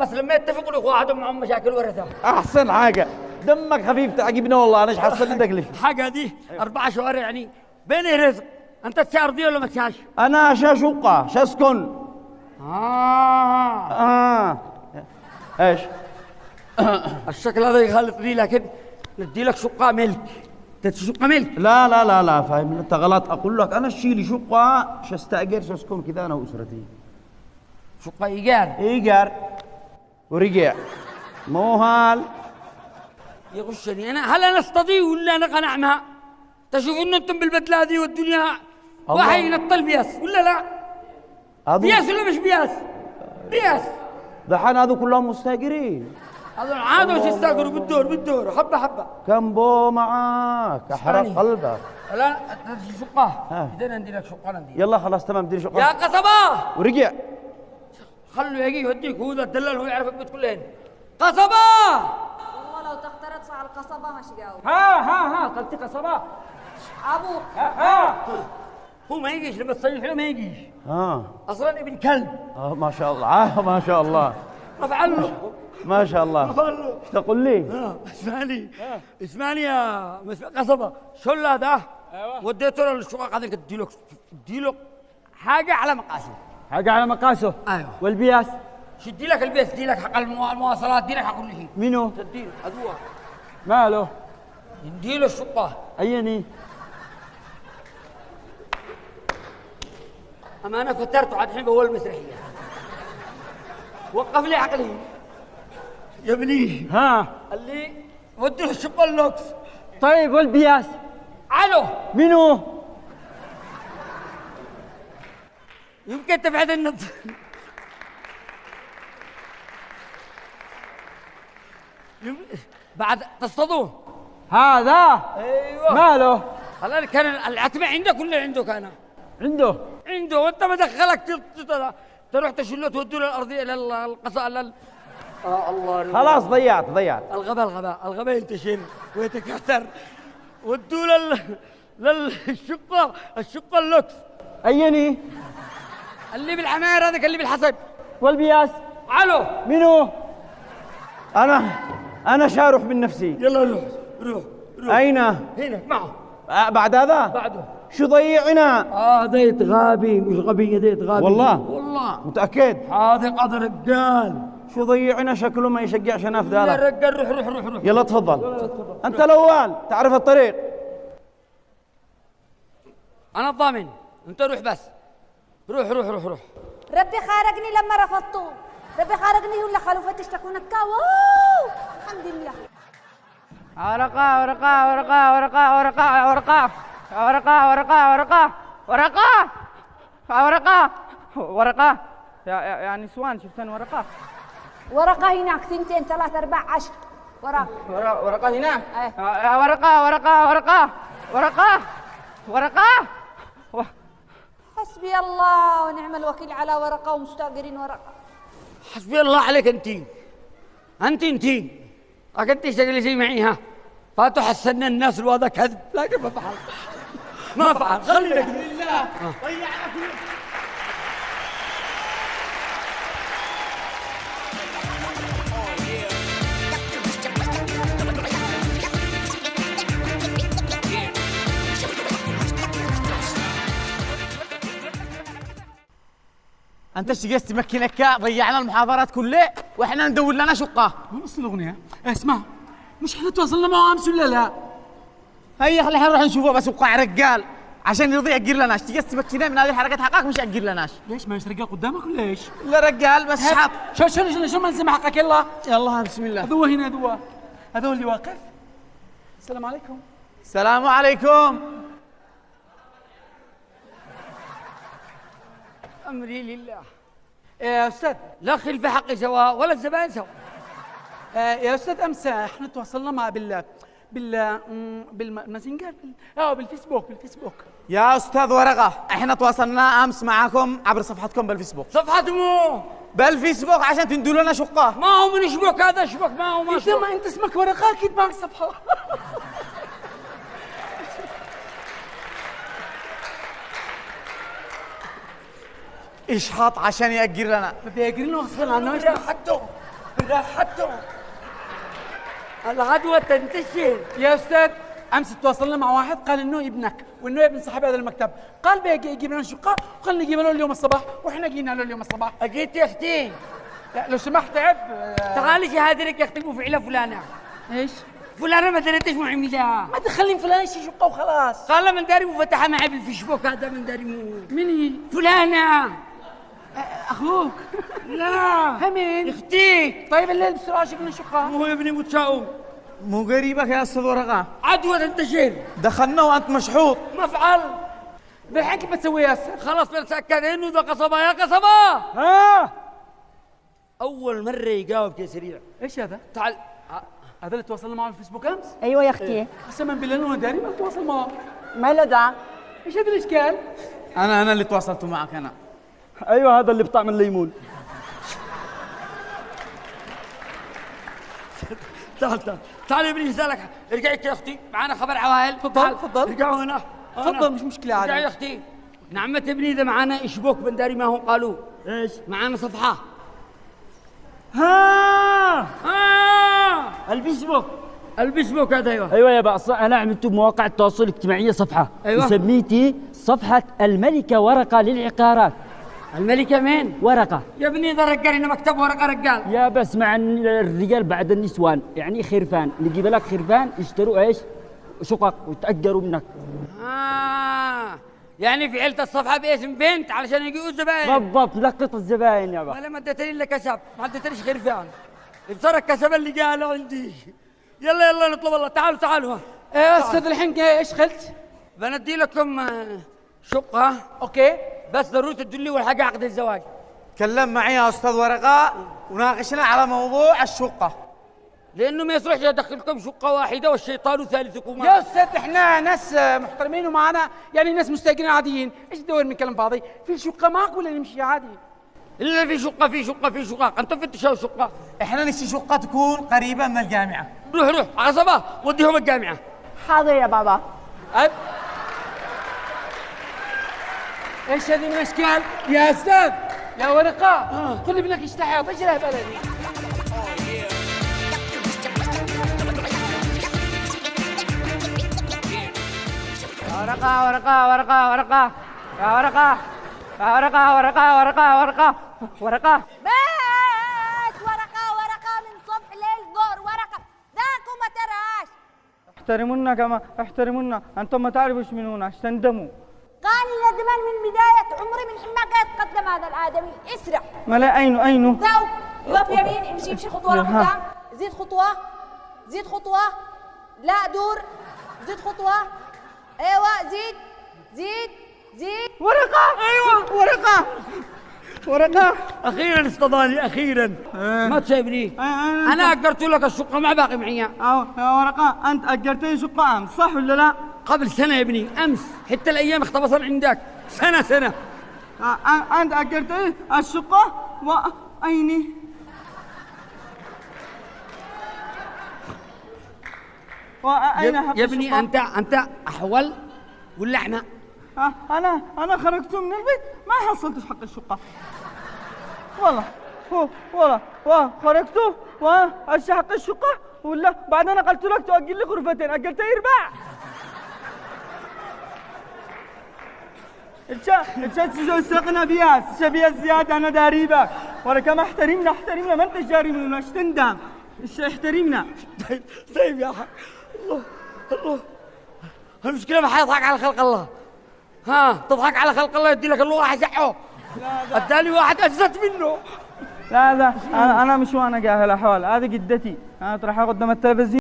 بس لما يتفقوا الاخوه عندهم معهم مشاكل ورثه. احسن حاجه دمك خفيف تعجبنا والله. انا ايش حصل لك ليش؟ حاجه دي 4 شوارع يعني بين رزق. انت تسعى ارضيه ولا ما تسعاش؟ انا شقه شسكن. ايش؟ الشكل هذا يخالطني، لكن ندي لك شقه ملك. شقه ملك؟ لا لا لا لا، فاهم انت غلط. اقول لك انا الشيء شقه شستاجر شسكن كذا انا واسرتي. شقه ايجار؟ ايجار ورجع مو هال يغشني انا. هل انا استطيع ولا انا قناع معها؟ تشوفون انتم بالبدله هذه والدنيا واحد ينطل بياس ولا لا؟ بياس ولا مش بياس؟ بياس. دحين هذو كلهم مستاجرين. هذول عادوا يستاجروا بالدور حبه حبه. كم بو معاك احرق قلبك. لا شقه. اذا عندي لك شقه عندي. يلا خلاص تمام دير شقه. يا قصبه ورجع. خلوا يجي يوديك، هو ذا الدلال هو يعرف البيت كلهن. قصبه والله لو تخترت على القصبه مش جاوب. ها قلتي قصبه ابوك. هو ما يجيش لما تصيح له ما يجيش. اصلا ابن كلب. ما شاء الله. ما شاء الله. افعل له. ما شاء الله. ايش تقول لي؟ اسمعني يا قصبه. شو هذا؟ ايوه وديته له الشقق هذيك. اديله حاجه على مقاسه. حاجه على مقاسه. ايوه. والبياس؟ شدي لك البيت، دي لك حق المواصلات، دي لك حق كل شيء. منو؟ تديله هذوه. ماله؟ نديله الشقه. ايني؟ اما انا فترته عاد الحين بقول المسرحيه. وقف لي عقلي يا ابني. قال لي ودي له الشقه اللوكس. طيب والبياس؟ الو منو؟ يمكن تبعد النظر. بعد تصطادوه هذا؟ ايوه. ماله؟ هلا كان العتمه عندك ولا عنده؟ كان عنده. وانت ما دخلك تروح تشيله تودوا له الارضيه للقصاء الله. خلاص ضيعت. الغباء ينتشر ويتكاثر. ودوا الشقه اللوكس. ايني؟ اللي بالعماير هذاك اللي بالحسب. والبياس؟ الو منو؟ انا شارح من نفسي. يلا روح. اين؟ هنا معه. بعد هذا؟ بعده. شو ضيعنا؟ ديت غابي مش غبية، ديت غابي. والله متأكد؟ هذا رجال. شو ضيعنا؟ شكله ما يشجعش ناف يا رجال روح. يلا تفضل. انت الاول تعرف الطريق. انا الضامن، انت روح بس. روح. ربي خارجني لما رفضته. ربي خارجني ولا خلوفة تشتكونك. الحمد لله. ورقة يعني نسوان. شفتن ورقة هناك 2 3 4 10 ورقة هناك. ورقة. حسبي الله ونعم الوكيل على ورقة ومستأجرين ورقة. حسبي الله عليك انت انت تجلسي معي. فاتوا حسنا الناس وهذا كذب، لكن ما فعل. خلينا لله. ضيعنا فيه. انت ايش جالس تمكنك؟ ضيعنا المحاضرات كلها واحنا ندور لنا شقه. نص الاغنيه. اسمع، مش احنا تواصلنا معه امس ولا لا؟ هيا خلينا نروح نشوفه بس وقع رجال عشان يرضي يأجر لناش. تجي تمكننا من هذه الحركات حقك مش يأجر لناش. ليش ما رجال قدامك ولا ايش؟ لا رجال بس حاط. شو ما نسمع حقك. يلا بسم الله. هذو هنا هذول اللي واقف. السلام عليكم. السلام عليكم. امري لله. يا استاذ لا خل في حقي سواء ولا الزبائن سواء. يا استاذ امس احنا تواصلنا مع بالماسنجر بالفيسبوك. يا استاذ ورقه، احنا تواصلنا امس معاكم عبر صفحتكم بالفيسبوك. صفحتكم بالفيسبوك عشان تندوا لنا شقه. ما هو من شبك هذا شبك. ما هو انت اسمك ورقه اكيد معك صفحه. اشحط عشان يأجر لنا. بيأجر لنا غصبا عنه. ايش راحته؟ راحته العدوى تنتشر. يا استاذ امس تواصلنا مع واحد قال انه ابنك وانه ابن صاحب هذا المكتب، قال بيجي يجيب لنا شقه وقال نجيب له اليوم الصباح، واحنا جينا له اليوم الصباح. اجيت يا اختي. لا لو سمحت عب. تعالي شهادة لك يختلفوا فعلها فلانة. ايش؟ فلانة ما دريتش مو عملها. ما تخلين فلان شي شقه وخلاص. قال من داري وفتحها معي بالفيسبوك. هذا من داري مين هي؟ فلانة. اخوك؟ لا همين؟ اختي. طيب الليل بسرعه شوف لنا شقه. مو ابني متشاؤم. مو قريبك يا استاذ ورقه. عدوى تنتشر. دخلنا وانت مشحوط. مفعل. بالحين كيف بتسوي يا استاذ؟ خلاص بنتأكد انه ذا قصبة. يا قصبة. ها أول مرة يجاوب كي سريع. ايش هذا؟ تعال. هذا اللي تواصلنا معه في الفيسبوك امس؟ ايوه يا اختي. قسما بالله انه داري ما تواصل معه. ماله ده؟ ايش هذا الاشكال؟ انا اللي تواصلت معك انا. ايوه هذا اللي بطعم الليمون. تعال يا ابني اسالك. ارجعي يا اختي. معنا خبر عوائل. تفضل. ارجعوا هنا. تفضل مش مشكله عادي. ارجعي يا اختي. نعمة ابني اذا معنا اشبوك بنداري ما هم قالوا. ايش؟ معنا صفحة. الفيسبوك. الفيسبوك هذا. ايوه ايوه يا بقى انا عملت بمواقع التواصل الاجتماعي صفحه. أيوة. وسميتي صفحه الملكه ورقه للعقارات. الملكة مين؟ ورقه يا ابني اذا رجال هنا مكتب ورقة رجال. يا بس مع الرجال بعد النسوان، يعني خرفان نجيب لك خرفان يشتروا ايش؟ شقق ويتأجروا منك. يعني في عيلة الصفحة باسم بنت علشان يجيوا الزبائن. بالضبط لقط الزباين يا بقى. ولا ما اديتني الا كسب، ما اديتنيش خرفان. ابصر الكسب اللي قاله عندي. يلا نطلب الله. تعالوا يا استاذ الحين ايش خلت؟ بندي لكم شقة. اوكي بس ضروري تدلي والحق عقد الزواج. تكلم معي يا استاذ ورقه وناقشنا على موضوع الشقه، لانه ما يصلحش ادخلكم شقة واحدة والشيطان ثالثكما. يا استاذ احنا ناس محترمين ومعنا يعني ناس مستاجرين عاديين، ايش تدور من كلام فاضي؟ في شقه معك ولا نمشي عادي؟ الا في شقة. انتم فتشوا شقة. احنا نشتي شقه تكون قريبه من الجامعه. روح عصبة وديهم الجامعة. حاضر يا بابا. ايش هذه من اشكال؟ يا استاذ يا ورقه قل ابنك يستحيط. ايش الهبله دي؟ ورقه بس ورقة من صبح ليل دور ورقة. ذاكم ما تراش. احترمونا كما احترمونا، انتم ما تعرفوش منونا عشان تندموا. كان الندمان من بداية عمري من حين ما قد قدم هذا الآدمي. اسرع. ما لا اينو ذاو يقف يمين. امشي خطوة لقدام. زيد خطوة. لا دور. زيد خطوة. ايوه زيد. ورقه. ايوه ورقه. اخيرا اصطداني اخيرا. ما تسيبني. انا اجرت لك الشقة ما باقي معي. يا ورقه انت اجرتني شقه امس صح ولا لا؟ قبل سنة يا ابني. امس حتى الايام اختبصن عندك. سنة انت اجرتني الشقه وايني واين يا ابني انت احول ولا احنا؟ انا خرجت من البيت ما حصلتش حق الشقه والله خرجت حق الشقه ولا بعد انا قلت لك تؤجل لي غرفتين اجلت ارباع. انت سقنا بياس شبيه زياده انا داريبك ولكن ما احترمنا ما انت جاري مننا ايش تندم احترمنا. طيب يا حق الله المشكلة ما حيضحك على خلق الله. تضحك على خلق الله يدي لك الله حزعه. اداني واحد ازت منه. لا انا مش وانا جاهل احوال هذه جدتي انا راح قدام التلفزيون